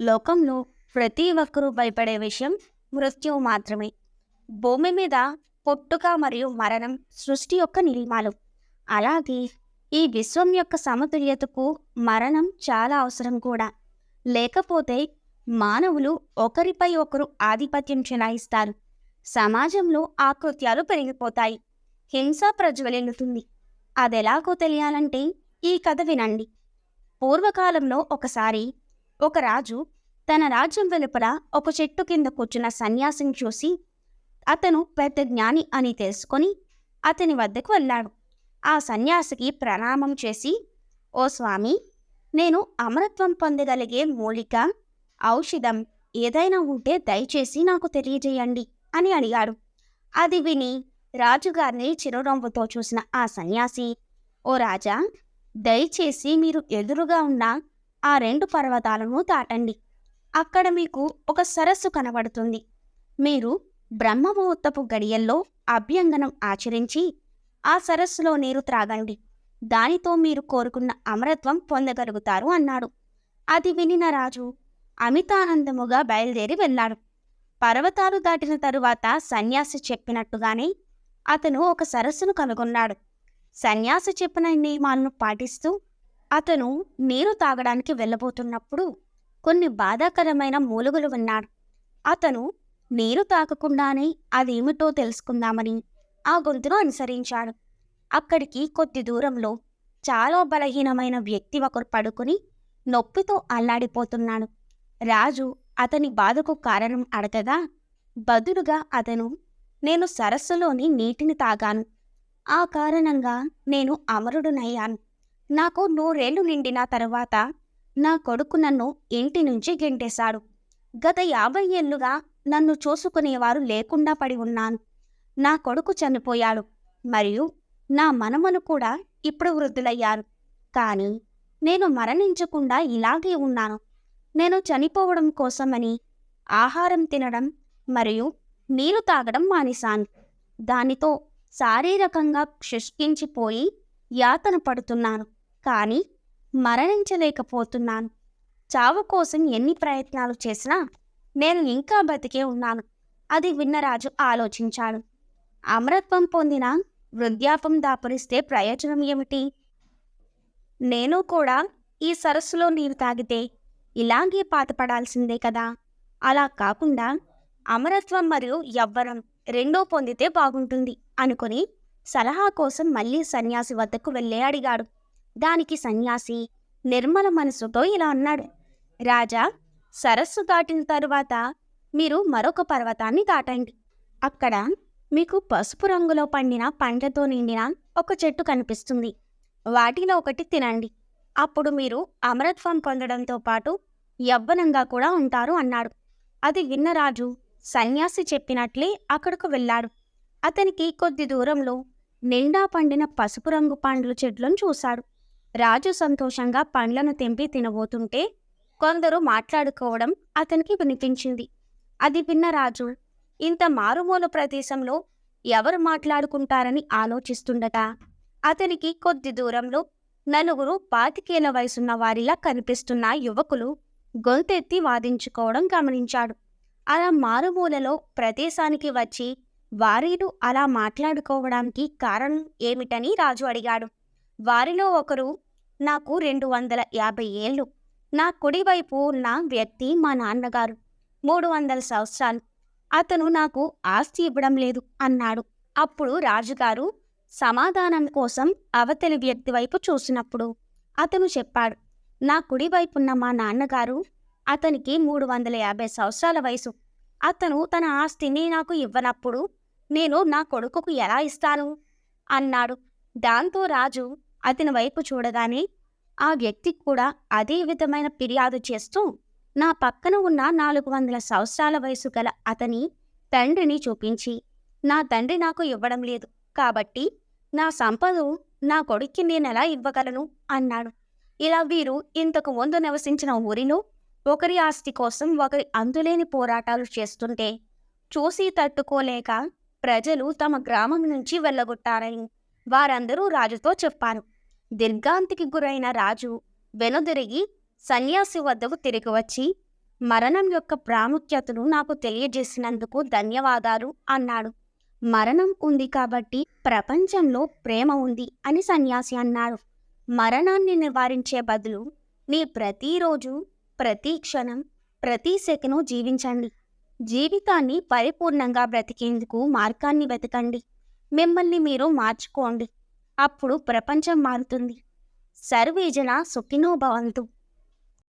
లోకంలో ప్రతి ఒక్కరూ భయపడే విషయం మృత్యువు మాత్రమే. భూమి మీద పుట్టుక మరియు మరణం సృష్టి యొక్క నియమాలు. అలాగే ఈ విశ్వం యొక్క సమతుల్యతకు మరణం చాలా అవసరం కూడా. లేకపోతే మానవులు ఒకరిపై ఒకరు ఆధిపత్యం చెలాయిస్తారు. సమాజంలో ఆకృత్యాలు పెరిగిపోతాయి. హింస ప్రజ్వలిల్లుతుంది. అదెలాగో తెలియాలంటే ఈ కథ వినండి. పూర్వకాలంలో ఒకసారి ఒక రాజు తన రాజ్యం వెలుపల ఒక చెట్టు కింద కూర్చున్న సన్యాసిని చూసి అతను పెద్ద జ్ఞాని అని తెలుసుకొని అతని వద్దకు వెళ్ళాడు. ఆ సన్యాసికి ప్రణామం చేసి, "ఓ స్వామి, నేను అమరత్వం పొందగలిగే మూలిక, ఔషధం ఏదైనా ఉంటే దయచేసి నాకు తెలియజేయండి" అని అడిగాడు. అది విని రాజుగారిని చిరునవ్వుతో చూసిన ఆ సన్యాసి, "ఓ రాజా, దయచేసి మీరు ఎదురుగా ఉన్న ఆ 2 పర్వతాలను దాటండి. అక్కడ మీకు ఒక సరస్సు కనబడుతుంది. మీరు బ్రహ్మముహూర్తపు గడియల్లో అభ్యంగనం ఆచరించి ఆ సరస్సులో నీరు త్రాగండి. దానితో మీరు కోరుకున్న అమరత్వం పొందగలుగుతారు" అన్నాడు. అది వినిన రాజు అమితానందముగా బయలుదేరి వెళ్ళాడు. పర్వతాలు దాటిన తరువాత సన్యాసి చెప్పినట్టుగానే అతను ఒక సరస్సును కనుగొన్నాడు. సన్యాసి చెప్పిన నియమాలను పాటిస్తూ అతను నీరు తాగడానికి వెళ్ళబోతున్నప్పుడు కొన్ని బాధాకరమైన మూలుగులు విన్నాడు. అతను నీరు తాగకుండానే అదేమిటో తెలుసుకుందామని ఆ గొంతును అనుసరించాడు. అక్కడికి కొద్ది దూరంలో చాలా బలహీనమైన వ్యక్తి ఒకరు పడుకుని నొప్పితో అల్లాడిపోతున్నాడు. రాజు అతని బాధకు కారణం అడగగా బదులుగా అతను, "నేను సరస్సులోని నీటిని తాగాను. ఆ కారణంగా నేను అమరుడునయ్యాను. నాకు 100 ఏళ్లు నిండిన తరువాత నా కొడుకు నన్ను ఇంటి నుంచి గెంటేశాడు. గత 50 ఏళ్లుగా నన్ను చూసుకునేవారు లేకుండా పడి ఉన్నాను. నా కొడుకు చనిపోయాడు మరియు నా మనమలు కూడా ఇప్పుడు వృద్ధులయ్యారు. కానీ నేను మరణించకుండా ఇలాగే ఉన్నాను. నేను చనిపోవడం కోసమని ఆహారం తినడం మరియు నీరు తాగడం మానేశాను. దానితో శారీరకంగా శుష్కించిపోయి యాతన పడుతున్నాను. కానీ మరణించలేకపోతున్నాను. చావు కోసం ఎన్ని ప్రయత్నాలు చేసినా నేను ఇంకా బతికే ఉన్నాను." అది విన్న రాజు ఆలోచించాడు. అమరత్వం పొందిన వృద్ధాపం దాపురిస్తే ప్రయోజనం ఏమిటి? నేను కూడా ఈ సరస్సులో నీరు తాగితే ఇలాగే పాతపడాల్సిందే కదా. అలా కాకుండా అమరత్వం మరియు యవ్వనం రెండూ పొందితే బాగుంటుంది అనుకుని సలహా కోసం మళ్ళీ సన్యాసి వద్దకు వెళ్ళి అడిగాడు. దానికి సన్యాసి నిర్మల మనసుతో ఇలా అన్నాడు, "రాజా, సరస్సు దాటిన తరువాత మీరు మరొక పర్వతాన్ని దాటండి. అక్కడ మీకు పసుపు రంగులో పండిన పండ్లతో నిండిన ఒక చెట్టు కనిపిస్తుంది. వాటిలో ఒకటి తినండి. అప్పుడు మీరు అమరత్వం పొందడంతో పాటు యవ్వనంగా కూడా ఉంటారు" అన్నాడు. అది విన్న రాజు సన్యాసి చెప్పినట్లే అక్కడకు వెళ్ళాడు. అతనికి కొద్ది దూరంలో నిండా పండిన పసుపు రంగు పండ్ల చెట్లను చూశాడు. రాజు సంతోషంగా పండ్లను తెంపి తినబోతుంటే కొందరు మాట్లాడుకోవడం అతనికి వినిపించింది. అది విన్న రాజు ఇంత మారుమూల ప్రదేశంలో ఎవరు మాట్లాడుకుంటారని ఆలోచిస్తుండగా అతనికి కొద్ది దూరంలో 4 25 వయసున్న వారిలా కనిపిస్తున్న యువకులు గొంతెత్తి వాదించుకోవడం గమనించాడు. అలా మారుమూలలో ప్రదేశానికి వచ్చి వారీలు అలా మాట్లాడుకోవడానికి కారణం ఏమిటని రాజు అడిగాడు. వారిలో ఒకరు, "నాకు 250 ఏళ్ళు. నా కుడివైపు ఉన్న వ్యక్తి మా నాన్నగారు. 300 సంవత్సరాలు. అతను నాకు ఆస్తి ఇవ్వడం లేదు" అన్నాడు. అప్పుడు రాజుగారు సమాధానం కోసం అవతలి వ్యక్తి వైపు చూసినప్పుడు అతను చెప్పాడు, "నా కుడివైపున్న మా నాన్నగారు, అతనికి 350 సంవత్సరాల వయసు. అతను తన ఆస్తిని నాకు ఇవ్వనప్పుడు నేను నా కొడుకుకు ఎలా ఇస్తాను?" అన్నాడు. దాంతో రాజు అతని వైపు చూడగానే ఆ వ్యక్తి కూడా అదే విధమైన ఫిర్యాదు చేస్తూ నా పక్కన ఉన్న 400 సంవత్సరాల వయసు గల అతని తండ్రిని చూపించి, "నా తండ్రి నాకు ఇవ్వడం లేదు కాబట్టి నా సంపద నా కొడుక్కి నేనెలా ఇవ్వగలను?" అన్నాడు. ఇలా వీరు ఇంతకు ముందు నివసించిన ఊరిలో ఒకరి ఆస్తి కోసం ఒకరి అంతులేని పోరాటాలు చేస్తుంటే చూసి తట్టుకోలేక ప్రజలు తమ గ్రామం నుంచి వెళ్ళగొట్టారని వారందరూ రాజుతో చెప్పారు. దిగ్భ్రాంతికి గురైన రాజు వెనుదిరిగి సన్యాసి వద్దకు తిరిగి వచ్చి, మరణం యొక్క ప్రాముఖ్యతను నాకు తెలియజేసినందుకు ధన్యవాదాలు అన్నాడు. మరణం ఉంది కాబట్టి ప్రపంచంలో ప్రేమ ఉంది అని సన్యాసి అన్నాడు. మరణాన్ని నివారించే బదులు మీ ప్రతిరోజు, ప్రతి క్షణం, ప్రతి సెకను జీవించండి. జీవితాన్ని పరిపూర్ణంగా బ్రతికేందుకు మార్గాన్ని వెతకండి. మిమ్మల్ని మీరు మార్చుకోండి. అప్పుడు ప్రపంచం మారుతుంది. సర్వేజన సుఖినో భవంతు.